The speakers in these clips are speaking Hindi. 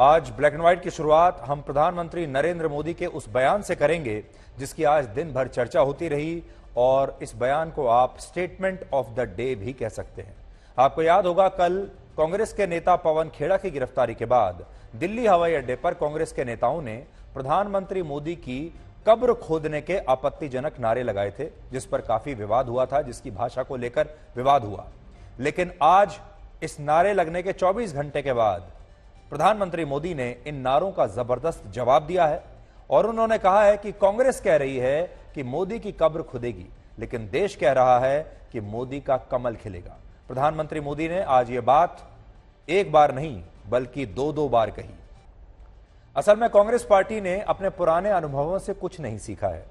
आज ब्लैक एंड व्हाइट की शुरुआत हम प्रधानमंत्री नरेंद्र मोदी के उस बयान से करेंगे जिसकी आज दिन भर चर्चा होती रही और इस बयान को आप स्टेटमेंट ऑफ द डे भी कह सकते हैं। आपको याद होगा कल कांग्रेस के नेता पवन खेड़ा की गिरफ्तारी के बाद दिल्ली हवाई अड्डे पर कांग्रेस के नेताओं ने प्रधानमंत्री मोदी की कब्र खोदने के आपत्तिजनक नारे लगाए थे, जिस पर काफी विवाद हुआ था, जिसकी भाषा को लेकर विवाद हुआ। लेकिन आज इस नारे लगने के 24 घंटे के बाद प्रधानमंत्री मोदी ने इन नारों का जबरदस्त जवाब दिया है और उन्होंने कहा है कि कांग्रेस कह रही है कि मोदी की कब्र खुदेगी, लेकिन देश कह रहा है कि मोदी का कमल खिलेगा। प्रधानमंत्री मोदी ने आज ये बात एक बार नहीं बल्कि दो बार कही। असल में कांग्रेस पार्टी ने अपने पुराने अनुभवों से कुछ नहीं सीखा है।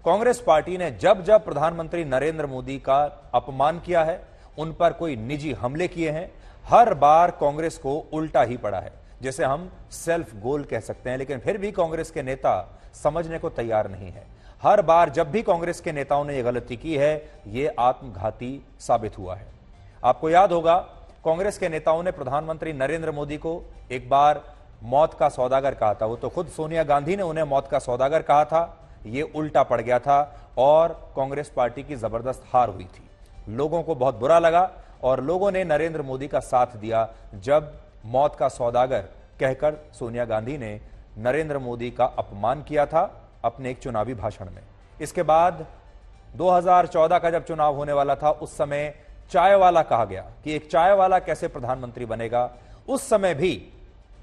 कांग्रेस पार्टी ने जब जब प्रधानमंत्री नरेंद्र मोदी का अपमान किया है, उन पर कोई निजी हमले किए हैं, हर बार कांग्रेस को उल्टा ही पड़ा है, जिसे हम सेल्फ गोल कह सकते हैं। लेकिन फिर भी कांग्रेस के नेता समझने को तैयार नहीं है। हर बार जब भी कांग्रेस के नेताओं ने यह गलती की है, यह आत्मघाती साबित हुआ है। आपको याद होगा कांग्रेस के नेताओं ने प्रधानमंत्री नरेंद्र मोदी को एक बार मौत का सौदागर कहा था। वो तो खुद सोनिया गांधी ने उन्हें मौत का सौदागर कहा था, यह उल्टा पड़ गया था और कांग्रेस पार्टी की जबरदस्त हार हुई थी। लोगों को बहुत बुरा लगा और लोगों ने नरेंद्र मोदी का साथ दिया जब मौत का सौदागर कहकर सोनिया गांधी ने नरेंद्र मोदी का अपमान किया था अपने एक चुनावी भाषण में। इसके बाद 2014 का जब चुनाव होने वाला था, उस समय चाय वाला कहा गया कि एक चाय वाला कैसे प्रधानमंत्री बनेगा। उस समय भी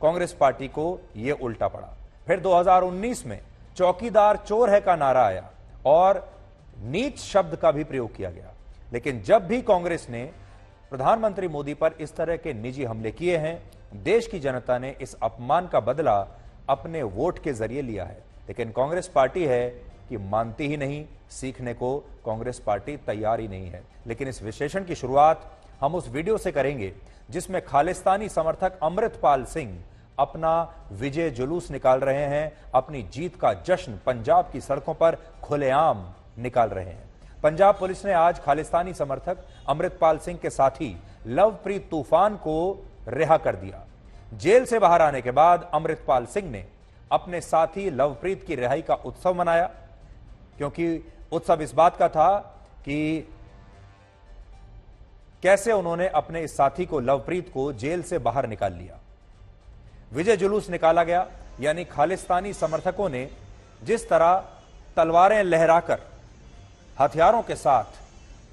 कांग्रेस पार्टी को यह उल्टा पड़ा। फिर 2019 में चौकीदार चोर है का नारा आया और नीच शब्द का भी प्रयोग किया गया। लेकिन जब भी कांग्रेस ने प्रधानमंत्री मोदी पर इस तरह के निजी हमले किए हैं, देश की जनता ने इस अपमान का बदला अपने वोट के जरिए लिया है। लेकिन कांग्रेस पार्टी है कि मानती ही नहीं, सीखने को कांग्रेस पार्टी तैयार ही नहीं है। लेकिन इस विश्लेषण की शुरुआत हम उस वीडियो से करेंगे जिसमें खालिस्तानी समर्थक अमृतपाल सिंह अपना विजय जुलूस निकाल रहे हैं, अपनी जीत का जश्न पंजाब की सड़कों पर खुलेआम निकाल रहे हैं। पंजाब पुलिस ने आज खालिस्तानी समर्थक अमृतपाल सिंह के साथी लवप्रीत तूफान को रिहा कर दिया। जेल से बाहर आने के बाद अमृतपाल सिंह ने अपने साथी लवप्रीत की रिहाई का उत्सव मनाया, क्योंकि उत्सव इस बात का था कि कैसे उन्होंने अपने इस साथी को लवप्रीत को जेल से बाहर निकाल लिया। विजय जुलूस निकाला गया, यानी खालिस्तानी समर्थकों ने जिस तरह तलवारें लहराकर हथियारों के साथ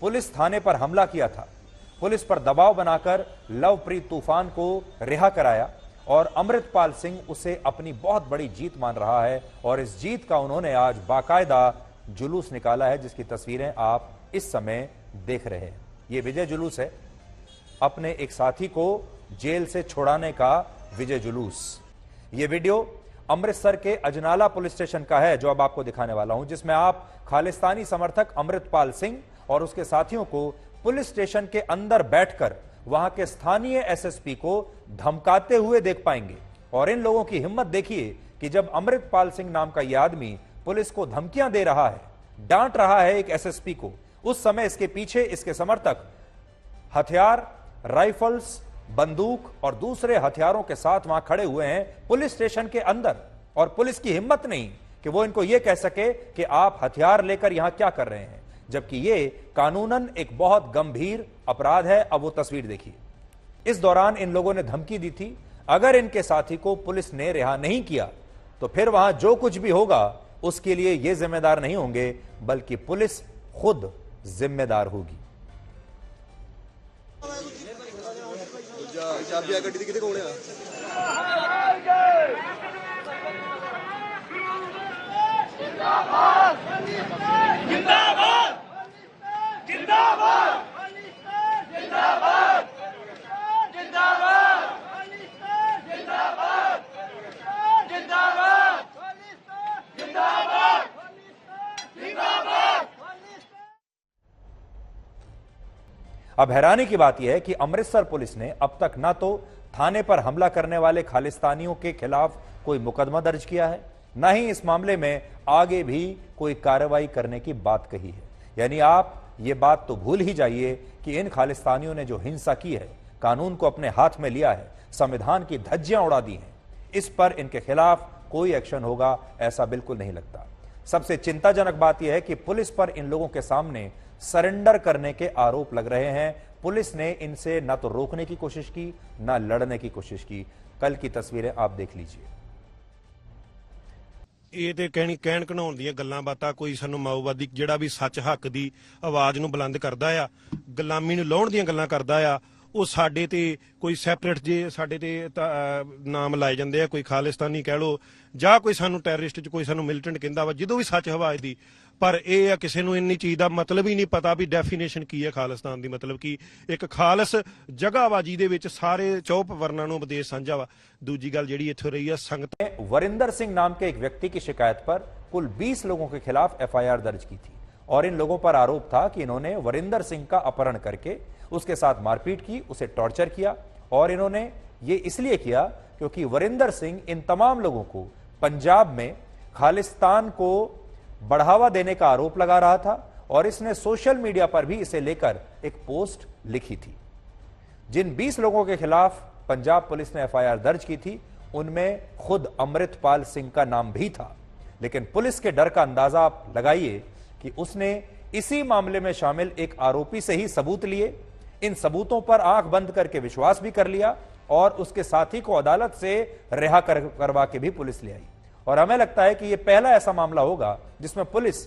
पुलिस थाने पर हमला किया था, पुलिस पर दबाव बनाकर लवप्रीत तूफान को रिहा कराया और अमृतपाल सिंह उसे अपनी बहुत बड़ी जीत मान रहा है और इस जीत का उन्होंने आज बाकायदा जुलूस निकाला है, जिसकी तस्वीरें आप इस समय देख रहे हैं। यह विजय जुलूस है, अपने एक साथी को जेल से छुड़ाने का विजय जुलूस। यह वीडियो अमृतसर के अजनाला पुलिस स्टेशन का है जो अब आपको दिखाने वाला हूं, जिसमें आप खालिस्तानी समर्थक अमृतपाल सिंह और उसके साथियों को पुलिस स्टेशन के अंदर बैठकर वहां के स्थानीय एसएसपी को धमकाते हुए देख पाएंगे। और इन लोगों की हिम्मत देखिए कि जब अमृतपाल सिंह नाम का यह आदमी पुलिस को धमकियां दे रहा है, डांट रहा है एक एसएसपी को, उस समय इसके पीछे इसके समर्थक हथियार, राइफल्स, बंदूक और दूसरे हथियारों के साथ वहां खड़े हुए हैं पुलिस स्टेशन के अंदर। और पुलिस की हिम्मत नहीं कि वो इनको यह कह सके कि आप हथियार लेकर यहां क्या कर रहे हैं, जबकि ये कानूनन एक बहुत गंभीर अपराध है। अब वो तस्वीर देखिए। इस दौरान इन लोगों ने धमकी दी थी, अगर इनके साथी को पुलिस ने रिहा नहीं किया तो फिर वहां जो कुछ भी होगा उसके लिए ये जिम्मेदार नहीं होंगे, बल्कि पुलिस खुद जिम्मेदार होगी। अब हैरानी की बात यह है कि अमृतसर पुलिस ने अब तक ना तो थाने पर हमला करने वाले खालिस्तानियों के खिलाफ कोई मुकदमा दर्ज किया है, ना ही इस मामले में आगे भी कोई कार्रवाई करने की बात कही है। यानी आप ये बात तो भूल ही जाइए कि इन खालिस्तानियों ने जो हिंसा की है, कानून को अपने हाथ में लिया है, संविधान की धज्जियां उड़ा दी हैं, इस पर इनके खिलाफ कोई एक्शन होगा ऐसा बिल्कुल नहीं लगता। सबसे चिंताजनक बात यह है कि पुलिस पर इन लोगों के सामने सरेंडर करने के आरोप लग रहे हैं। पुलिस ने इनसे ना तो रोकने की कोशिश की, ना लड़ने की कोशिश की। कल की तस्वीरें आप देख लीजिए। ਇਹ ਤੇ ਕਹਿਣ ਘਣਾਉਣ ਦੀਆਂ ਗੱਲਾਂ ਬਾਤਾਂ, ਕੋਈ ਸਾਨੂੰ ਮਾਓਵਾਦੀ ਜਿਹੜਾ ਵੀ ਸੱਚ ਹੱਕ ਦੀ ਆਵਾਜ਼ ਨੂੰ ਬੁਲੰਦ ਕਰਦਾ ਆ, ਗੁਲਾਮੀ ਨੂੰ ਲਾਉਣ ਦੀਆਂ ਗੱਲਾਂ ਕਰਦਾ ਆ, ਉਹ ਸਾਡੇ ਤੇ ਕੋਈ ਸੈਪਰੇਟ ਜੇ ਸਾਡੇ ਤੇ ਨਾਮ ਲਾਏ ਜਾਂਦੇ ਆ, ਕੋਈ ਖਾਲਿਸਤਾਨੀ ਕਹਿ ਲੋ ਜਾਂ ਕੋਈ ਸਾਨੂੰ ਟੈਰਰਿਸਟ ਚ ਕੋਈ ਸਾਨੂੰ ਮਿਲੀਟੈਂਟ ਕਹਿੰਦਾ ਵਾ, ਜਦੋਂ ਵੀ ਸੱਚ ਹਵਾਜ ਦੀ। ਪਰ ਇਹ ਆ ਕਿਸੇ ਨੂੰ ਇੰਨੀ ਚੀਜ਼ ਦਾ ਮਤਲਬ ਹੀ ਨਹੀਂ ਪਤਾ ਵੀ ਡੈਫੀਨੇਸ਼ਨ ਕੀ ਹੈ ਖਾਲਿਸਤਾਨ ਦੀ। ਮਤਲਬ ਕਿ ਇੱਕ ਖਾਲਸ ਜਗ੍ਹਾ ਵਾ ਜਿਹਦੇ ਵਿੱਚ ਸਾਰੇ ਚੌਪ ਵਰਨਾਂ ਨੂੰ ਉਪਦੇਸ਼ ਸਾਂਝਾ ਵਾ। दूजी गल ਜਿਹੜੀ ਇੱਥੇ ਰਹੀ है संगत। वरिंदर सिंह नाम के एक व्यक्ति की शिकायत पर कुल 20 लोगों के खिलाफ एफआईआर दर्ज की थी और इन लोगों पर आरोप था कि इन्होंने वरिंदर सिंह का अपहरण करके उसके साथ मारपीट की, उसे टॉर्चर किया। और इन्होंने ये इसलिए किया क्योंकि वरिंदर सिंह इन तमाम लोगों को पंजाब में खालिस्तान को बढ़ावा देने का आरोप लगा रहा था और इसने सोशल मीडिया पर भी इसे लेकर एक पोस्ट लिखी थी। जिन 20 लोगों के खिलाफ पंजाब पुलिस ने एफआईआर दर्ज की थी उनमें खुद अमृतपाल सिंह का नाम भी था, लेकिन पुलिस के डर का अंदाजा आप लगाइए कि उसने इसी मामले में शामिल एक आरोपी से ही सबूत लिए, इन सबूतों पर आंख बंद करके विश्वास भी कर लिया और उसके साथी को अदालत से रिहा करवा के भी पुलिस ले आई। और हमें लगता है कि यह पहला ऐसा मामला होगा जिसमें पुलिस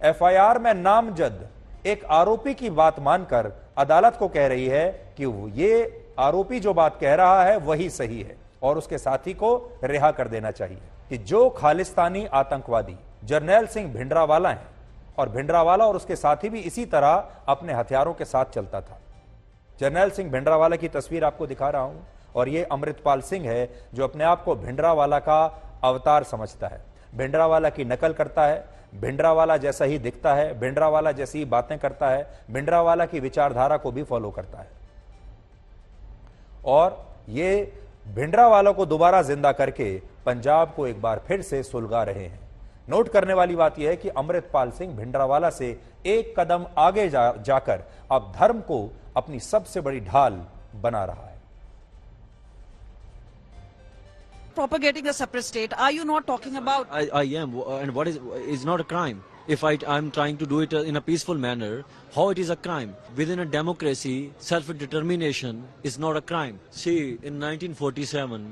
एफआईआर में नामजद एक आरोपी की बात मानकर अदालत को कह रही है कि ये आरोपी जो बात कह रहा है वही सही है और उसके साथी को रिहा कर देना चाहिए। कि जो खालिस्तानी आतंकवादी जर्नैल सिंह भिंडरावाला हैं और भिंडरावाला और उसके साथी भी इसी तरह अपने हथियारों के साथ चलता था। जर्नैल सिंह भिंडरावाला की तस्वीर आपको दिखा रहा हूं और यह अमृतपाल सिंह है जो अपने आप को भिंडरावाला का अवतार समझता है, भिंडरावाला की नकल करता है, भिंडरावाला जैसा ही दिखता है, भिंडरावाला जैसी ही बातें करता है, भिंडरावाला की विचारधारा को भी फॉलो करता है और ये भिंडरावाला को दोबारा जिंदा करके पंजाब को एक बार फिर से सुलगा रहे हैं। नोट करने वाली बात यह है कि अमृतपाल सिंह भिंडरावाला से एक कदम आगे जाकर अब धर्म को अपनी सबसे बड़ी ढाल बना रहा है। Propagating a separate state, are you not talking about? I am, and what is not a crime. If I'm trying to do it in a peaceful manner, how it is a crime? Within a democracy, self-determination is not a crime. See, in 1947,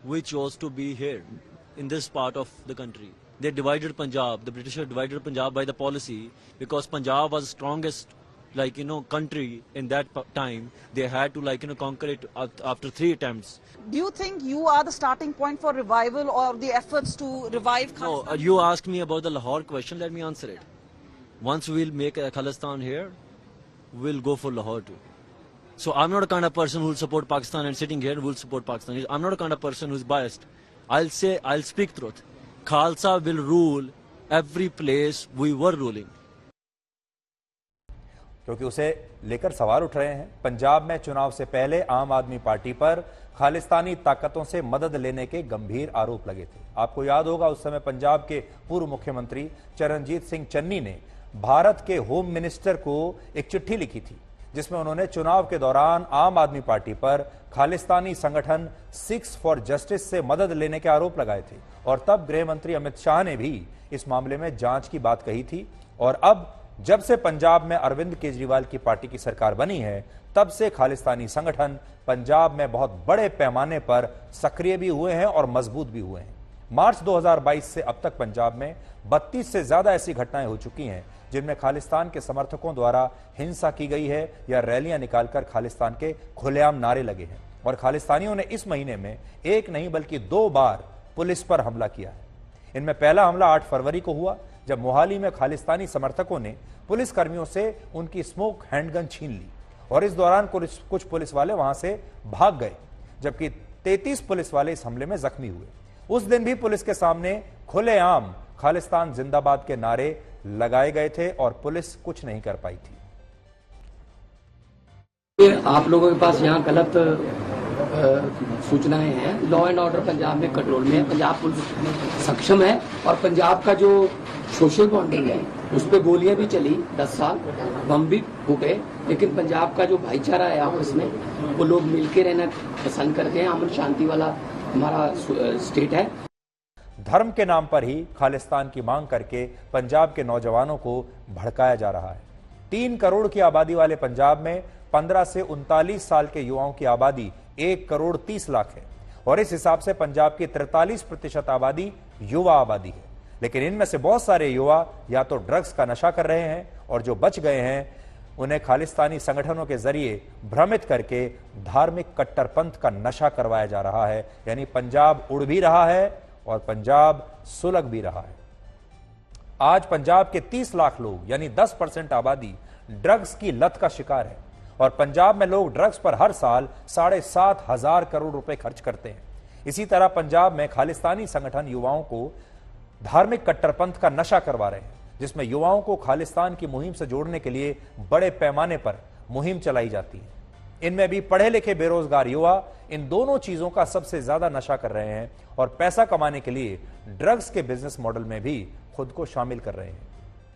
we chose to be here, in this part of the country. They divided Punjab, the British divided Punjab by the policy, because Punjab was strongest, country in that time. They had to, conquer it after 3 attempts. Do you think you are the starting point for revival or the efforts to revive Khalistan? No, you asked me about the Lahore question, let me answer it. Once we'll make a Khalistan here, we'll go for Lahore too. So I'm not a kind of person who'll support Pakistan and sitting here will support Pakistan. I'm not a kind of person who's biased. I'll speak truth. Khalsa will rule every place we were ruling. क्योंकि उसे लेकर सवाल उठ रहे हैं। पंजाब में चुनाव से पहले आम आदमी पार्टी पर खालिस्तानी ताकतों से मदद लेने के गंभीर आरोप लगे थे। आपको याद होगा उस समय पंजाब के पूर्व मुख्यमंत्री चरणजीत सिंह चन्नी ने भारत के होम मिनिस्टर को एक चिट्ठी लिखी थी जिसमें उन्होंने चुनाव के दौरान आम आदमी पार्टी पर खालिस्तानी संगठन सिक्स फॉर जस्टिस से मदद लेने के आरोप लगाए थे और तब गृह मंत्री अमित शाह ने भी इस मामले में जांच की बात कही थी। और अब जब से पंजाब में अरविंद केजरीवाल की पार्टी की सरकार बनी है तब से खालिस्तानी संगठन पंजाब में बहुत बड़े पैमाने पर सक्रिय भी हुए हैं और मजबूत भी हुए हैं। मार्च 2022 से अब तक पंजाब में 32 से ज्यादा ऐसी घटनाएं हो चुकी हैं जिनमें खालिस्तान के समर्थकों द्वारा हिंसा की गई है या रैलियां निकालकर खालिस्तान के खुलेआम नारे लगे हैं। और खालिस्तानियों ने इस महीने में एक नहीं बल्कि 2 बार पुलिस पर हमला किया है। इनमें पहला हमला 8 फरवरी को हुआ जब मोहाली में खालिस्तानी समर्थकों ने पुलिस कर्मियों से उनकी स्मोक हैंडगन छीन ली और इस दौरान कुछ पुलिस वाले वहां से भाग गए जबकि 33 पुलिस वाले इस हमले में जख्मी हुए। उस दिन भी पुलिस के सामने खुलेआम खालिस्तान जिंदाबाद के नारे लगाए गए थे और पुलिस कुछ नहीं कर पाई थी। आप लोगों के पास यहाँ गलत सूचनाएं हैं। लॉ एंड ऑर्डर पंजाब में कंट्रोल में है, पंजाब पुलिस सक्षम है और पंजाब का जो सोशल बॉन्डिंग है उस पर गोलियां भी चली 10 साल, बम भी फूटे, लेकिन पंजाब का जो भाईचारा है आपस में वो लोग मिलके रहना पसंद करते हैं, अमन शांति वाला हमारा स्टेट है। धर्म के नाम पर ही खालिस्तान की मांग करके पंजाब के नौजवानों को भड़काया जा रहा है। 3 करोड़ की आबादी वाले पंजाब में 15 से 39 साल के युवाओं की आबादी 1 करोड़ 30 लाख है और इस हिसाब से पंजाब की 43% आबादी युवा आबादी है। लेकिन इनमें से बहुत सारे युवा या तो ड्रग्स का नशा कर रहे हैं और जो बच गए हैं उन्हें खालिस्तानी संगठनों के जरिए भ्रमित करके धार्मिक कट्टरपंथ का नशा करवाया जा रहा है। यानी पंजाब उड़ भी रहा है और पंजाब सुलग भी रहा है। आज पंजाब के 30 लाख लोग यानी 10% आबादी ड्रग्स की लत का शिकार है और पंजाब में लोग ड्रग्स पर हर साल 7,500 करोड़ रुपए खर्च करते हैं। इसी तरह पंजाब में खालिस्तानी संगठन युवाओं को धार्मिक कट्टरपंथ का नशा करवा रहे हैं, जिसमें युवाओं को खालिस्तान की मुहिम से जोड़ने के लिए बड़े पैमाने पर मुहिम चलाई जाती है। इनमें भी पढ़े लिखे बेरोजगार युवा इन दोनों चीजों का सबसे ज्यादा नशा कर रहे हैं और पैसा कमाने के लिए ड्रग्स के बिजनेस मॉडल में भी खुद को शामिल कर रहे हैं।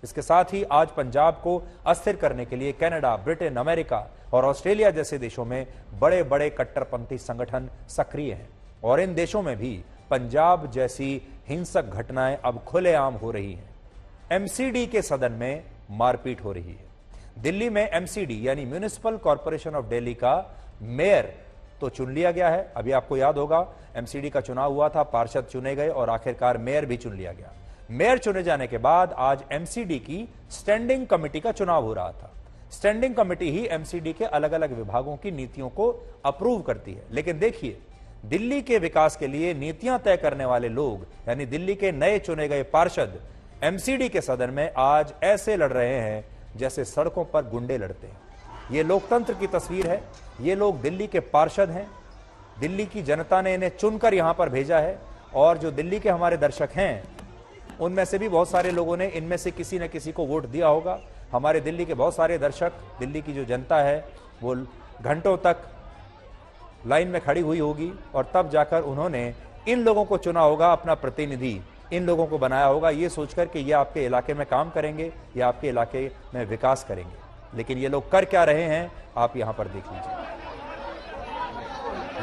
इसके साथ ही आज पंजाब को अस्थिर करने के लिए कनाडा, ब्रिटेन, अमेरिका और ऑस्ट्रेलिया जैसे देशों में बड़े बड़े कट्टरपंथी संगठन सक्रिय हैं और इन देशों में भी पंजाब जैसी हिंसक घटनाएं अब खुलेआम हो रही हैं। एमसीडी के सदन में मारपीट हो रही है। दिल्ली में एमसीडी यानी म्युनिसिपल कॉर्पोरेशन ऑफ दिल्ली का मेयर तो चुन लिया गया है। अभी आपको याद होगा एमसीडी का चुनाव हुआ था, पार्षद चुने गए और आखिरकार मेयर भी चुन लिया गया। मेयर चुने जाने के बाद आज एमसीडी की स्टैंडिंग कमेटी का चुनाव हो रहा था। स्टैंडिंग कमेटी ही एमसीडी के अलग अलग विभागों की नीतियों को अप्रूव करती है। लेकिन देखिए, दिल्ली के विकास के लिए नीतियां तय करने वाले लोग यानी दिल्ली के नए चुने गए पार्षद एमसीडी के सदन में आज ऐसे लड़ रहे हैं जैसे सड़कों पर गुंडे लड़ते हैं। ये लोकतंत्र की तस्वीर है। ये लोग दिल्ली के पार्षद हैं। दिल्ली की जनता ने इन्हें चुनकर यहां पर भेजा है और जो दिल्ली के हमारे दर्शक हैं उनमें से भी बहुत सारे लोगों ने इनमें से किसी न किसी को वोट दिया होगा। हमारे दिल्ली के बहुत सारे दर्शक, दिल्ली की जो जनता है वो घंटों तक लाइन में खड़ी हुई होगी और तब जाकर उन्होंने इन लोगों को चुना होगा, अपना प्रतिनिधि इन लोगों को बनाया होगा ये सोचकर कि ये आपके इलाके में काम करेंगे या आपके इलाके में विकास करेंगे। लेकिन ये लोग कर क्या रहे हैं आप यहां पर देख लीजिए।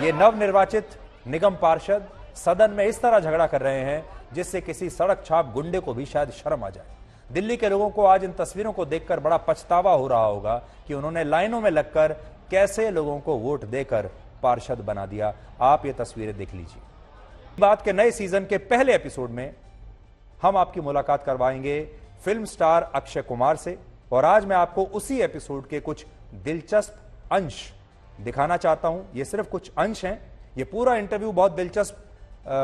ये नवनिर्वाचित निगम पार्षद सदन में इस तरह झगड़ा कर रहे हैं जिससे किसी सड़क छाप गुंडे को भी शायद शर्म आ जाए। दिल्ली के लोगों को आज इन तस्वीरों को देखकर बड़ा पछतावा हो रहा होगा कि उन्होंने लाइनों में लगकर कैसे लोगों को वोट देकर पार्षद बना दिया। आप ये तस्वीरें देख लीजिए। बात के नए सीजन के पहले एपिसोड में हम आपकी मुलाकात करवाएंगे फिल्म स्टार अक्षय कुमार से और आज मैं आपको उसी एपिसोड के कुछ दिलचस्प अंश दिखाना चाहता हूं। ये सिर्फ कुछ अंश हैं, ये पूरा इंटरव्यू बहुत दिलचस्प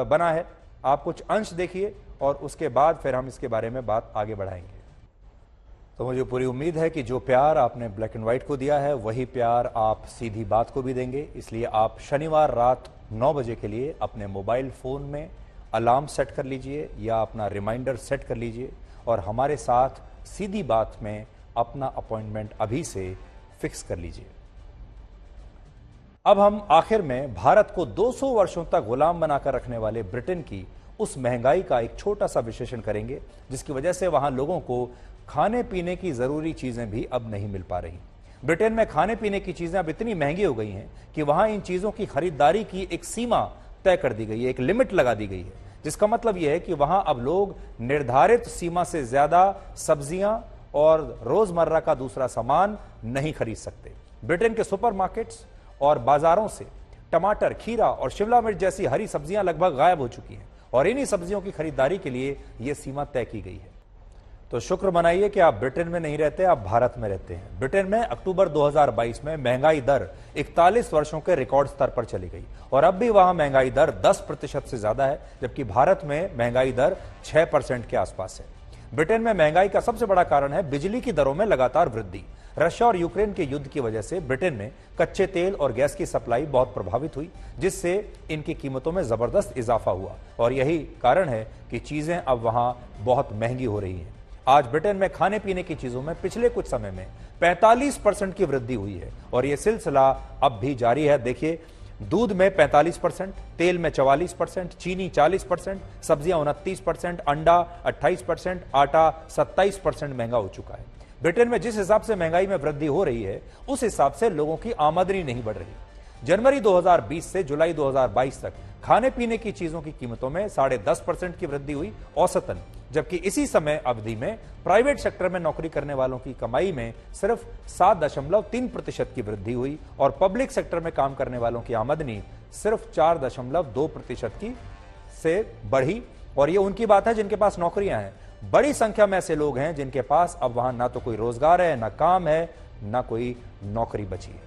बना है। आप कुछ अंश देखिए और उसके बाद फिर हम इसके बारे में बात आगे बढ़ाएंगे। तो मुझे पूरी उम्मीद है कि जो प्यार आपने ब्लैक एंड व्हाइट को दिया है वही प्यार आप सीधी बात को भी देंगे। इसलिए आप शनिवार रात 9 बजे के लिए अपने मोबाइल फोन में अलार्म सेट कर लीजिए या अपना रिमाइंडर सेट कर लीजिए और हमारे साथ सीधी बात में अपना अपॉइंटमेंट अभी से फिक्स कर लीजिए। अब हम आखिर में भारत को 200 वर्षों तक गुलाम बनाकर रखने वाले ब्रिटेन की उस महंगाई का एक छोटा सा विश्लेषण करेंगे जिसकी वजह से वहां लोगों को खाने पीने की जरूरी चीजें भी अब नहीं मिल पा रही। ब्रिटेन में खाने पीने की चीजें अब इतनी महंगी हो गई हैं कि वहां इन चीजों की खरीदारी की एक सीमा तय कर दी गई है, एक लिमिट लगा दी गई है, जिसका मतलब यह है कि वहां अब लोग निर्धारित सीमा से ज्यादा सब्जियां और रोजमर्रा का दूसरा सामान नहीं खरीद सकते। ब्रिटेन के सुपरमार्केट्स और बाजारों से टमाटर, खीरा और शिमला मिर्च जैसी हरी सब्जियां लगभग गायब हो चुकी हैं और इन्हीं सब्जियों की खरीदारी के लिए यह सीमा तय की गई है। तो शुक्र मनाइए कि आप ब्रिटेन में नहीं रहते, आप भारत में रहते हैं। ब्रिटेन में अक्टूबर 2022 में महंगाई दर 41 वर्षों के रिकॉर्ड स्तर पर चली गई और अब भी वहां महंगाई दर 10% से ज्यादा है, जबकि भारत में महंगाई दर 6% के आसपास है। ब्रिटेन में महंगाई का सबसे बड़ा कारण है बिजली की दरों में लगातार वृद्धि। रशिया और यूक्रेन के युद्ध की वजह से ब्रिटेन में कच्चे तेल और गैस की सप्लाई बहुत प्रभावित हुई, जिससे इनकी कीमतों में जबरदस्त इजाफा हुआ और यही कारण है कि चीजें अब वहां बहुत महंगी हो रही हैं। आज ब्रिटेन में खाने पीने की चीजों में पिछले कुछ समय में 45% की वृद्धि हुई है और यह सिलसिला अब भी जारी है। देखिए, दूध में 45%, तेल में 44%, चीनी 40%, सब्जियां 29%, अंडा 28%, आटा 27% महंगा हो चुका है। ब्रिटेन में जिस हिसाब से महंगाई में वृद्धि हो रही है उस हिसाब से लोगों की आमदनी नहीं बढ़ रही। जनवरी 2020 से जुलाई 2022 तक खाने पीने की चीजों की कीमतों में 10.5% की वृद्धि हुई औसतन, जबकि इसी समय अवधि में प्राइवेट सेक्टर में नौकरी करने वालों की कमाई में सिर्फ 7.3% की वृद्धि हुई और पब्लिक सेक्टर में काम करने वालों की आमदनी सिर्फ 4.2% की से बढ़ी। और ये उनकी बात है जिनके पास नौकरियां हैं। बड़ी संख्या में ऐसे लोग हैं जिनके पास अब वहां ना तो कोई रोजगार है, ना काम है, ना कोई नौकरी बची है।